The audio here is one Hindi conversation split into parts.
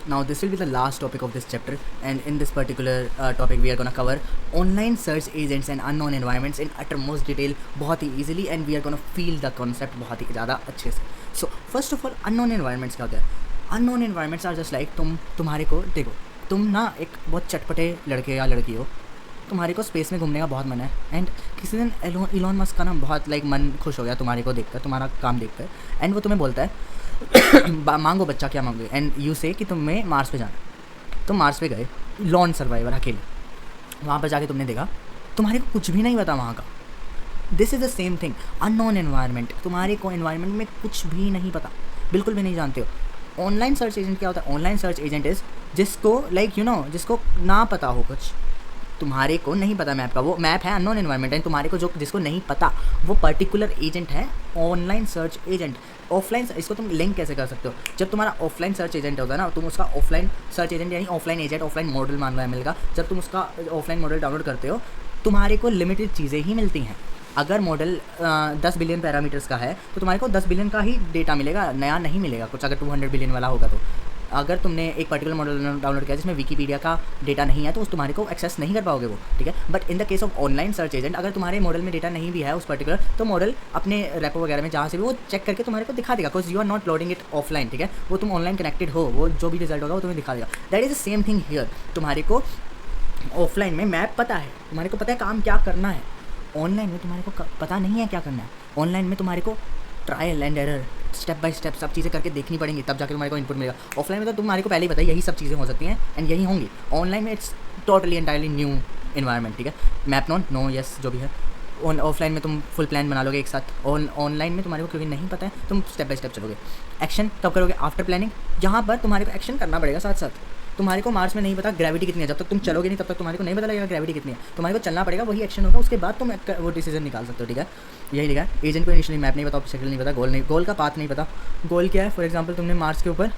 Now this will be the last topic of this chapter, and in this particular topic we are gonna cover online search agents and unknown environments in uttermost detail, बहुत ही easily, and we are gonna feel the concept बहुत ही ज़्यादा अच्छे से. So first of all, unknown environments क्या होता है? Unknown environments are just like तुम्हारे को देखो, तुम ना एक बहुत चटपटे लड़के या लड़की हो, तुम्हारे को स्पेस में घूमने का बहुत मन है, एंड किसी दिन इलॉन मस्क का ना बहुत लाइक मन खुश हो गया तुम्हारे को देखकर, तुम्हारा काम देखकर, एंड वो तुम्हें बोलता है मांगो बच्चा, क्या मांगोगे, एंड यू से कि तुम्हें मार्स पे जाना है. तुम मार्स पे गए, लॉन सर्वाइवर अकेले, वहाँ पर जाके तुमने देखा तुम्हारे को कुछ भी नहीं पता वहाँ का. This is the same thing, unknown environment. तुम्हारे को एनवायरनमेंट में कुछ भी नहीं पता, बिल्कुल भी नहीं जानते हो. ऑनलाइन सर्च एजेंट क्या होता है? ऑनलाइन सर्च एजेंट इज़ जिसको लाइक जिसको ना पता हो कुछ, तुम्हारे को नहीं पता मैप का, वो मैप है अननोन एनवायरनमेंट है. तुम्हारे को जिसको नहीं पता वो पर्टिकुलर एजेंट है ऑनलाइन सर्च एजेंट. ऑफलाइन इसको तुम लिंक कैसे कर सकते हो? जब तुम्हारा ऑफलाइन सर्च एजेंट होता है ना, तुम उसका ऑफलाइन सर्च एजेंट यानी ऑफलाइन एजेंट, ऑफलाइन मॉडल मान लो ML का, जब तुम उसका ऑफलाइन मॉडल डाउनलोड करते हो, तुम्हारे को लिमिटेड चीज़ें ही मिलती हैं. अगर मॉडल 10 बिलियन पैरामीटर्स का है तो तुम्हारे को 10 बिलियन का ही डेटा मिलेगा, नया नहीं मिलेगा कुछ. अगर 200 बिलियन वाला होगा तो अगर तुमने एक पर्टिकुलर मॉडल डाउनलोड किया जिसमें विकीपीडिया का डेटा नहीं है तो उस तुम्हारे को एक्सेस नहीं कर पाओगे वो, ठीक है. But in the case of online search agent, अगर तुम्हारे मॉडल में डेटा नहीं भी है उस पर्टिकुलर, तो मॉडल अपने रेपो वगैरह में जहाँ से भी वो चेक करके तुम्हारे को दिखा देगा, because you are not loading it offline, ठीक है. वो तुम ऑनलाइन कनेक्टेड हो, वो जो भी रिजल्ट होगा वो तुम्हें दिखा देगा. That is the same thing here. तुम्हारे को ऑफलाइन में मैप पता है, तुम्हारे को पता है काम क्या करना है. ऑनलाइन में तुम्हारे को पता नहीं है क्या करना है. ऑनलाइन में तुम्हारे को trial and error, step by step सब चीज़ें करके देखनी पड़ेंगी, तब जाकर तुम्हारे को इनपुट मिलेगा. ऑफलाइन में तो तुम्हारे को पहले ही पता है यही सब चीज़ें हो सकती हैं एंड यही होंगी. ऑनलाइन में it's totally entirely new environment, ठीक है. मैप नो यस जो भी है. ऑफलाइन में तुम फुल प्लान बना लोगे एक साथ. ऑनलाइन में तुम्हारे को क्योंकि नहीं पता है, तुम स्टेप बाय स्टेप चलोगे. एक्शन कब करोगे? After planning. यहाँ पर तुम्हारे को एक्शन करना पड़ेगा साथ साथ. तुम्हारे को मार्स में नहीं पता ग्रेविटी कितनी है, जब तक तुम चलोगे नहीं तब तक तुम्हारे को नहीं पता लगेगा ग्रेविटी कितनी है. तुम्हारे को चलना पड़ेगा, वही एक्शन होगा, उसके बाद तुम वो डिसीजन निकाल सकते हो, ठीक है. यही लिखा है. एजेंट को इनिशियली मैप नहीं पता, ऑब्स्टेकल नहीं पता, गोल का पाथ नहीं पता. गोल क्या है? फॉर एग्जाम्पल तुमने मार्स के ऊपर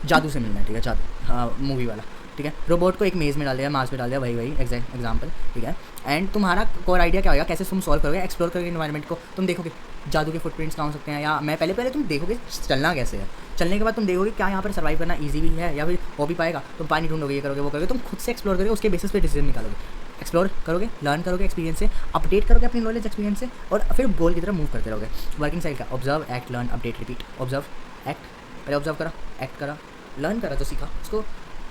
जादू से मिलना है, ठीक है, जादू मूवी वाला, ठीक है. रोबोट को एक मेज़ में डाल दिया, मार्स में डाल दिया, वही एग्जैक्ट एग्जाम्पल, ठीक है. एंड तुम्हारा कोर आइडिया क्या होगा? कैसे तुम सॉल्व करोगे? एक्सप्लोर करोगे इन्वायरमेंट को. तुम देखोगे जादू के फुटप्रिंट्स कहाँ हो सकते हैं, या मैं पहले तुम देखोगे चलना कैसे है. चलने के बाद तुम देखोगे क्या यहाँ पर सर्वाइव करना ईजी भी है या फिर हो भी पाएगा. तुम पानी ढूंढोगे, ये करोगे वो करोगे, तुम खुद से एक्सप्लोर करोगे, उसके बेसिस पे डिसीजन निकालोगे. एक्सप्लोर करोगे, लर्न करोगे एक्सपीरियंस से, अपडेट करोगे अपनी नॉलेज एक्सपीरियंस से, और फिर गोल की तरफ मूव करते रहोगे. वर्किंग साइकिल का observe, act, learn, update, repeat. Observe, act, पहले ऑब्जर्व करा, एक्ट करा, लर्न करा जो सीखा उसको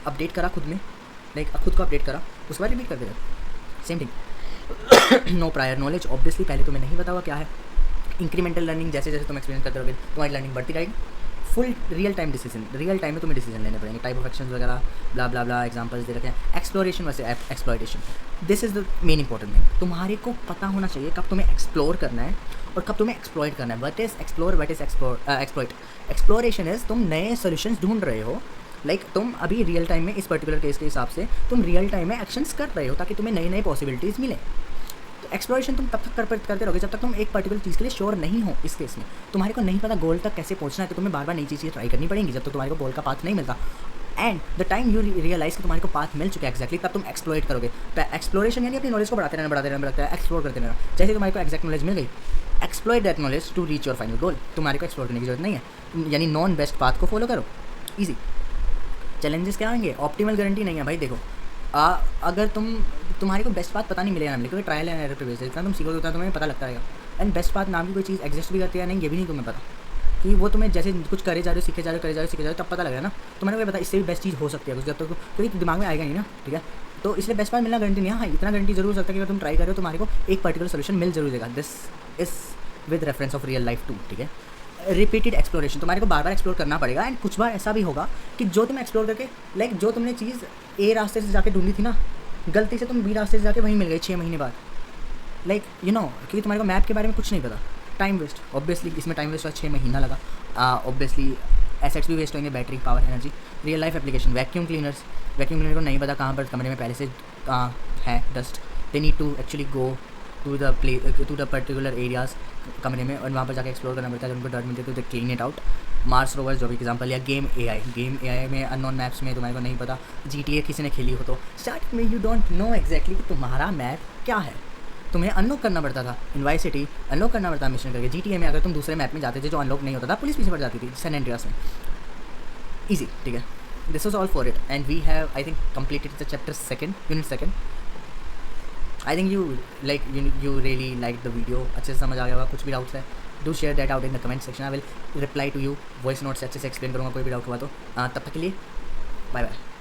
अपडेट करा खुद में, लाइक खुद को अपडेट करा, उसके बाद रिपीट करते रहे. Same thing. No prior knowledge, obviously पहले तुम्हें नहीं पता हुआ क्या है. इंक्रीमेंटल लर्निंग, जैसे जैसे तुम एक्सपीरियंस करते रहोगे तुम्हारी लर्निंग बढ़ती रहेगी. Full real time decision, real time में तुम्हें डिसीजन लेने पड़ेंगे. टाइप ऑफ एक्शंस वगैरह ब्ला ब्ला ब्ला एग्जांपल्स दे रखे हैं. एक्सप्लोरेशन वैसे exploitation, this is the main important thing. तुम्हारे को पता होना चाहिए कब तुम्हें एक्सप्लोर करना है और कब तुम्हें एक्सप्लॉइट करना है. What is explore, what is exploit. Exploration is तुम नए सोल्यूशंस ढूंढ रहे हो, लाइक तुम अभी रियल टाइम में इस पर्टिकुलर केस के हिसाब से तुम रियल टाइम में एक्शंस कर रहे हो ताकि तुम्हें नई नई पॉसिबिलिटीज़ मिले. एक्सप्लोरेशन तुम तब तक करते रहोगे जब तक तुम एक पर्टिकुलर चीज़ के लिए श्योर नहीं हो. इस केस में तुम्हारे को नहीं पता गोल तक कैसे पहुंचना है, तो तुम्हें बार बार नई चीज़ें ट्राई करनी पड़ेंगी जब तक तुम्हारे को गोल का पाथ नहीं मिलता. And the time you realise कि तुम्हारे को पाथ मिल चुका है एक्जैक्टली, तब तुम एक्सप्लोरेट करोगे. एक्सप्लोरेशन यानी अपनी नॉलेज को बढ़ाते रहना, एक्सप्लोर करते रहना. जैसे तुम्हारे को एक्जैक्ट नॉलेज मिल गई, explore that knowledge to reach your final goal. तुम्हारे को एक्सप्लोर करने की जरूरत नहीं है, यानी नॉन बेस्ट पाथ को फॉलो करो, ईजी. चैलेंजेस क्या आएंगे? ऑप्टिमल गारंटी नहीं है भाई. देखो अगर तुम्हारे को बेस्ट पाथ पता नहीं मिलेगा ना मिले, क्योंकि ट्रायल एंड एरर पे बेसिस जितना तुम सीखोगे उतना तुम्हें पता लगता रहेगा. एंड बेस्ट पाथ नाम की कोई चीज़ एग्जिस्ट भी करती है नहीं, ये भी नहीं तुम्हें पता, कि वो तुम्हें जैसे कुछ करे जा रहे हो, सीखे जा रहे हो तब पता लगेगा ना. तुम्हारे को पता इससे भी बेस्ट चीज़ हो सकती है कुछ, जब तक क्योंकि दिमाग में आएगा नहीं ना, ठीक है. तो इसलिए बेस्ट पाथ मिलना गारंटी नहीं है. हाँ, इतना गारंटी जरूर हो सकता है कि अगर तुम ट्राई करो तुम्हारे को एक पर्टिकुलर सोल्यूशन मिल जरूर जाएगा. This is with reference of real life too, ठीक है. रिपीटेड एक्सप्लोरेशन, तुम्हारे को बार बार एक्सप्लोर करना पड़ेगा. एंड कुछ बार ऐसा भी होगा कि जो तुम एक्सप्लोर करके लाइक जो तुमने चीज़ ए रास्ते से जाके ढूंढी थी ना, गलती से तुम बी रास्ते से जाके वहीं मिल गई 6 महीने बाद, लाइक क्योंकि तुम्हारे को मैप के बारे में कुछ नहीं पता. टाइम वेस्ट, ऑब्वियसली इसमें टाइम वेस्ट हुआ, 6 महीना लगा. ऑब्वियसली एसेट्स भी वेस्ट होंगे, battery, power, energy. Real life application, vacuum cleaner को नहीं पता कहाँ पर कमरे में पहले से है dust. They need to actually go to the particular areas कमरे में, और वहाँ पर जाकर एक्सप्लोर करना पड़ता है. जब उनको डर मिलती है तो they clean it out. Mars rovers जो भी एग्जांपल, या गेम एआई में अननोन मैप्स में तुम्हारे को नहीं पता. GTA किसी ने खेली हो तो स्टार्ट में यू डोंट नो एक्जैक्टली कि तुम्हारा मैप क्या है. तुम्हें अनलॉक करना पड़ता था. इन वाई सिटी अनलॉक करना पड़ता मिशन करके. GTA में अगर तुम दूसरे मैप में जाते थे जो अनलॉक नहीं होता था, पुलिस पीछे पड़ जाती थी. सैन एंड्रियास में easy, ठीक है. This was all for it, and we have, I think, completed the chapter second, unit second. I think you really liked the video. अच्छे से समझ आ गया होगा. कुछ भी डाउट्स है do share that out in the comment section. I will reply to you. Voice note से अच्छे से एक्सप्लेन करूँगा कोई भी डाउट हुआ तो. तब तक के लिए बाय बाय.